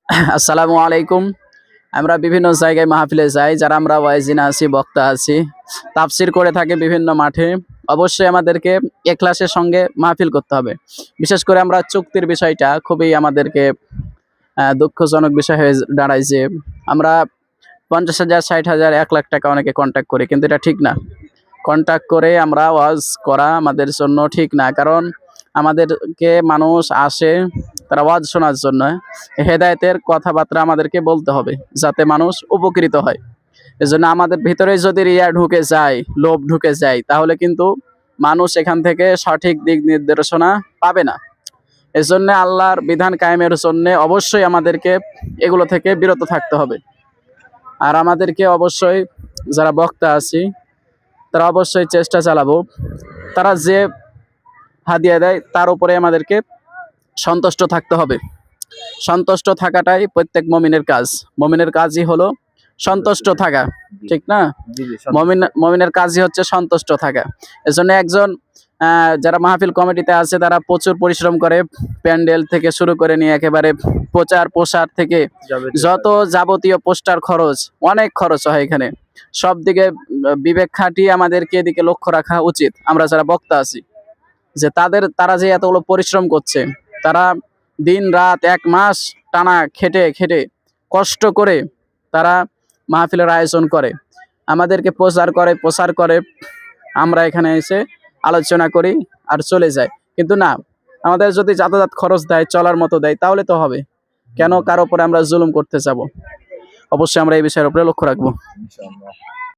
আসসালামু আলাইকুম। আমরা বিভিন্ন জায়গায় মাহফিলে যাই, যারা আমরা ওয়াইজিন আছি, বক্তা আছি, তাফসির করে থাকি বিভিন্ন মাঠে। অবশ্যই আমাদেরকে ইখলাসের সঙ্গে মাহফিল করতে হবে। বিশেষ করে আমরা চুক্তির বিষয়টা খুবই আমাদেরকে দুঃখজনক বিষয় হয়ে দাঁড়ায় যে আমরা ৫০,০০০, ৬০,০০০, ১,০০,০০০ টাকা অনেকে কন্ট্যাক্ট করি, কিন্তু এটা ঠিক না। কন্ট্যাক্ট করে আমরা ওয়াজ করা আমাদের জন্য ঠিক না। কারণ আমাদেরকে মানুষ আসে তারা ওয়াজ শোনার জন্য। হেদায়েতের কথাবার্তা আমাদেরকে বলতে হবে যাতে মানুষ উপকৃত হয়। এজন্য আমাদের ভিতরে যদি রিয়া ঢুকে যায়, লোভ ঢুকে যায়, তাহলে কিন্তু মানুষ এখান থেকে সঠিক দিক নির্দেশনা পাবে না। এজন্য আল্লাহর বিধান কায়েমের জন্য অবশ্যই আমাদেরকে এগুলো থেকে বিরত থাকতে হবে। আর আমাদেরকে অবশ্যই যারা বক্তা আছি তারা অবশ্যই চেষ্টা চালাবো, তারা যে হাদিয়া দেয় তার উপরে আমাদেরকে সন্তুষ্ট থাকতে হবে। সন্তুষ্ট থাকাটাই প্রত্যেক মমিনের কাজ। মমিনের কাজই হলো সন্তুষ্ট থাকা, ঠিক না? মমিনের কাজই হচ্ছে সন্তুষ্ট থাকা। এজন্য একজন যারা মাহফিল কমিটিতে আছে তারা প্রচুর পরিশ্রম করে, প্যান্ডেল থেকে শুরু করে নিয়ে একেবারে প্রচার প্রসার থেকে যত যাবতীয় পোস্টার খরচ, অনেক খরচ হয় এখানে। সব দিকে বিবেক খাটিয়ে আমাদেরকে এদিকে লক্ষ্য রাখা উচিত। আমরা যারা বক্তা আছি যে তারা যে এতগুলো পরিশ্রম করছে, তারা দিন রাত ১ মাস টানা খেটে খেটে কষ্ট করে তারা মাহফিলের আয়োজন করে, আমাদেরকে প্রচার করে, আমরা এখানে এসে আলোচনা করি আর চলে যাই। কিন্তু না, আমাদের যদি যাতায়াত খরচ দেয়, চলার মতো দেয়, তাহলে তো হবে। কেন কারো উপরে আমরা জুলুম করতে যাব? অবশ্যই আমরা এই বিষয়ের উপরে লক্ষ্য রাখবো।